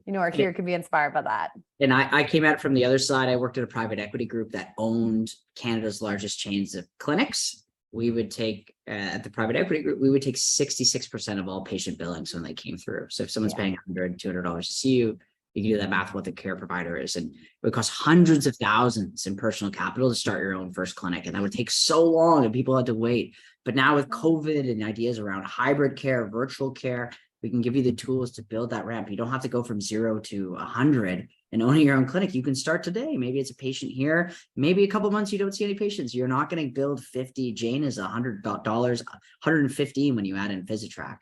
who, are here can be inspired by that. And I came at it from the other side. I worked at a private equity group that owned Canada's largest chains of clinics. We would take at the private equity group, we would take 66% of all patient billings when they came through. So if someone's paying $100, $200 to see you, you can do that math what the care provider is. And it would cost hundreds of thousands in personal capital to start your own first clinic. And that would take so long and people had to wait. But now with COVID and ideas around hybrid care, virtual care, we can give you the tools to build that ramp. You don't have to go from 0 to 100 and owning your own clinic. You can start today. Maybe it's a patient here. Maybe a couple of months you don't see any patients. You're not going to build 50. Jane is $100, 115 when you add in PhysiTrack.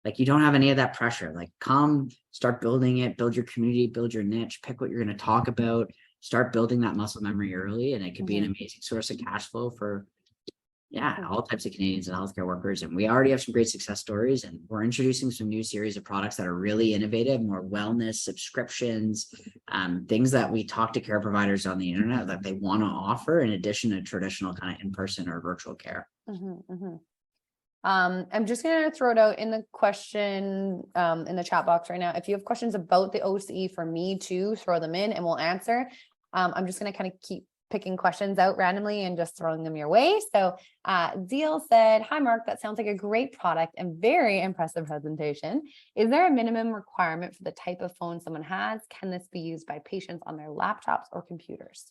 Like you don't have any of that pressure. Like come start building it, build your community, build your niche, pick what you're going to talk about, start building that muscle memory early. And it could be an amazing source of cash flow for all types of Canadians and healthcare workers. And we already have some great success stories, and we're introducing some new series of products that are really innovative, more wellness subscriptions, things that we talk to care providers on the internet that they want to offer in addition to traditional kind of in-person or virtual care. I'm just going to throw it out in the question in the chat box right now. If you have questions about the OCE for me to throw them in and we'll answer. I'm just going to kind of keep picking questions out randomly and just throwing them your way. So Zeal said, hi, Mark, that sounds like a great product and very impressive presentation. Is there a minimum requirement for the type of phone someone has? Can this be used by patients on their laptops or computers?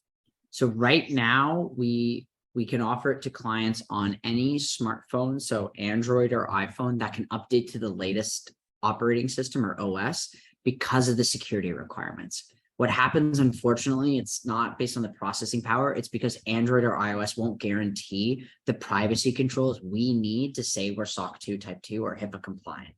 So right now we can offer it to clients on any smartphone, so Android or iPhone, that can update to the latest operating system or OS because of the security requirements. What happens, unfortunately, it's not based on the processing power. It's because Android or iOS won't guarantee the privacy controls we need to say we're SOC2 Type 2 or HIPAA compliant.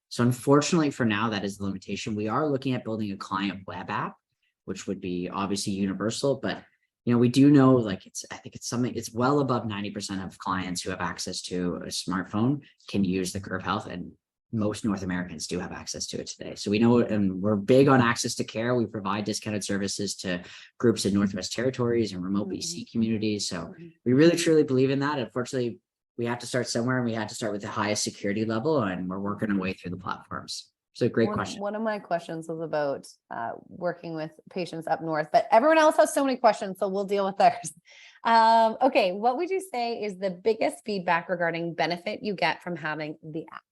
So unfortunately, for now, that is the limitation. We are looking at building a client web app, which would be obviously universal, but we do know, like, I think it's well above 90% of clients who have access to a smartphone can use the Curv Health, and most North Americans do have access to it today. So we know, and we're big on access to care. We provide discounted services to groups in Northwest Territories and remote BC communities. So we really truly believe in that. Unfortunately, we have to start somewhere, and we had to start with the highest security level, and we're working our way through the platforms. So great question. One of my questions was about working with patients up north, but everyone else has so many questions, so we'll deal with theirs. Okay, what would you say is the biggest feedback regarding benefit you get from having the app?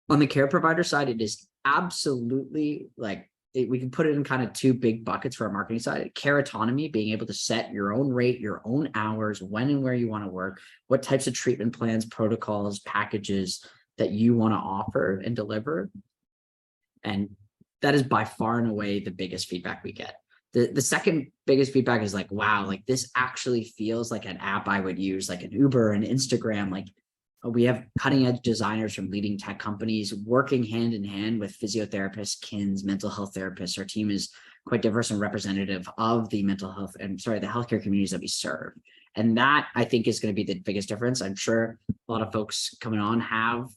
On the care provider side, it is absolutely we can put it in kind of two big buckets for our marketing side. Care autonomy, being able to set your own rate, your own hours, when and where you want to work, what types of treatment plans, protocols, packages that you want to offer and deliver. And that is by far and away the biggest feedback we get. The second biggest feedback is like, wow, like this actually feels like an app I would use, like an Uber and Instagram. Like we have cutting edge designers from leading tech companies working hand in hand with physiotherapists, KINs, mental health therapists. Our team is quite diverse and representative of the the healthcare communities that we serve. And that, I think, is going to be the biggest difference. I'm sure a lot of folks coming on have,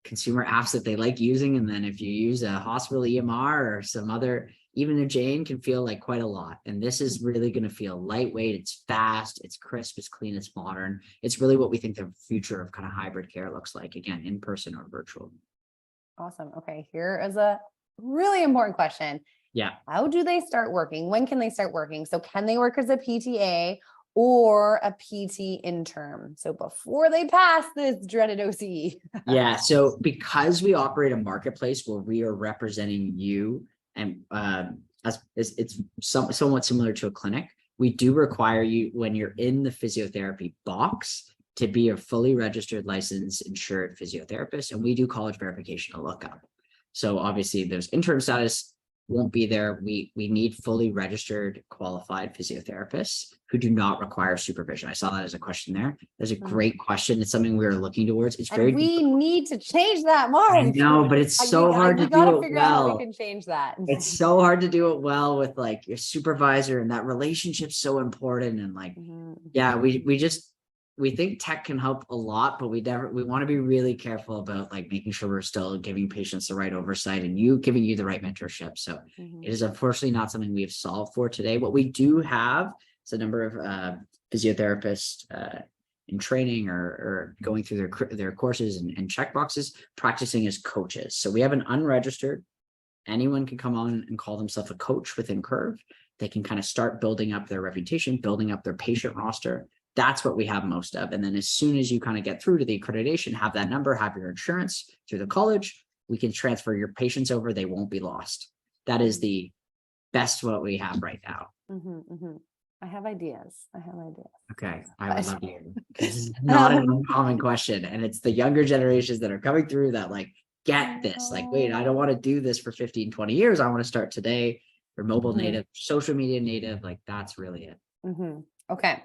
consumer apps that they like using. And then if you use a hospital EMR or some other, even a Jane can feel like quite a lot. And this is really going to feel lightweight. It's fast, it's crisp, it's clean, it's modern. It's really what we think the future of kind of hybrid care looks like, again, in person or virtual. Awesome. Okay, here is a really important question. Yeah. How do they start working? When can they start working? So can they work as a PTA or a PT intern? So before they pass this dreaded OCE. Yeah. So because we operate a marketplace where we are representing you, and it's somewhat similar to a clinic, we do require you, when you're in the physiotherapy box, to be a fully registered, licensed, insured physiotherapist. And we do college verification to look up. So obviously there's intern status won't be there. We need fully registered, qualified physiotherapists who do not require supervision. I saw that as a question there. That's a great question. It's something we are looking towards. It's very. We need to change that, Mark. I know, but it's so hard to do it well. We can change that. It's so hard to do it well with like your supervisor, and that relationship's so important. And like, yeah, we just we think tech can help a lot, but we want to be really careful about like making sure we're still giving patients the right oversight and giving you the right mentorship. So it is unfortunately not something we have solved for today. What we do have is a number of physiotherapists in training or going through their courses and check boxes, practicing as coaches. So we have an unregistered, anyone can come on and call themselves a coach within Curv. They can kind of start building up their reputation, building up their patient roster. That's what we have most of. And then as soon as you kind of get through to the accreditation, have that number, have your insurance through the college, we can transfer your patients over. They won't be lost. That is the best what we have right now. I have ideas. Okay, I would love to hear. This is not an uncommon question, and it's the younger generations that are coming through that like get this. Like, wait, I don't want to do this for 15, 20 years. I want to start today. Or mobile native, social media native. Like that's really it. Okay.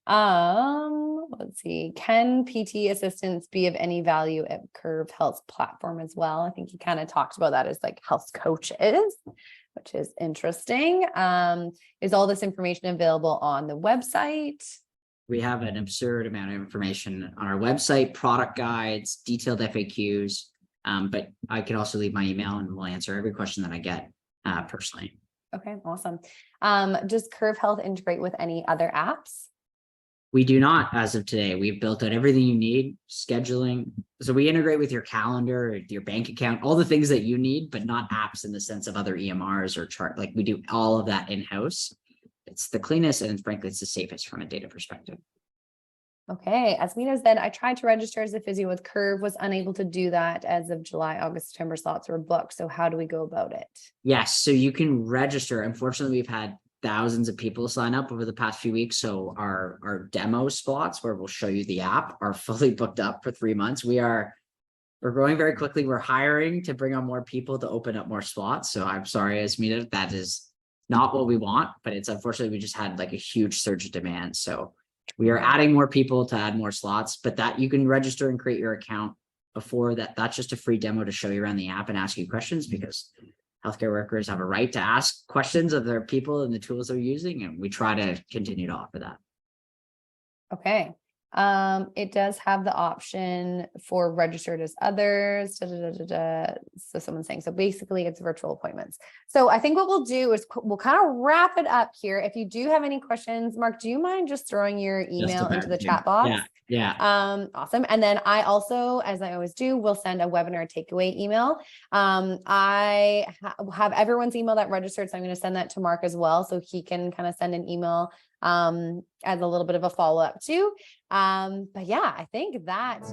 Let's see. Can PT assistants be of any value at Curv Health's platform as well? I think you kind of talked about that as like health coaches, which is interesting. Is all this information available on the website? We have an absurd amount of information on our website, product guides, detailed FAQs. But I can also leave my email and we'll answer every question that I get personally. Okay, awesome. Does Curv Health integrate with any other apps? We do not as of today. We've built out everything you need, scheduling. So we integrate with your calendar, your bank account, all the things that you need, but not apps in the sense of other EMRs or chart. Like we do all of that in-house. It's the cleanest and frankly, it's the safest from a data perspective. Okay, as Mina said, I tried to register as a physio with Curv, was unable to do that as of July, August, September slots were booked. So how do we go about it? Yes, so you can register. Unfortunately, we've had thousands of people sign up over the past few weeks. So our demo spots where we'll show you the app are fully booked up for 3 months. We're growing very quickly. We're hiring to bring on more people to open up more slots. So I'm sorry, Asmita, that is not what we want, but it's unfortunately, we just had like a huge surge of demand. So we are adding more people to add more slots, but that you can register and create your account before that. That's just a free demo to show you around the app and ask you questions because healthcare workers have a right to ask questions of their people and the tools they're using. And we try to continue to offer that. Okay. It does have the option for registered as others. So someone's saying, so basically it's virtual appointments. So I think what we'll do is we'll kind of wrap it up here. If you do have any questions, Mark, do you mind just throwing your email into the chat box? Yeah. Awesome. And then I also, as I always do, will send a webinar takeaway email. I have everyone's email that registered. So I'm going to send that to Mark as well. So he can kind of send an email as a little bit of a follow-up too. But yeah, I think that is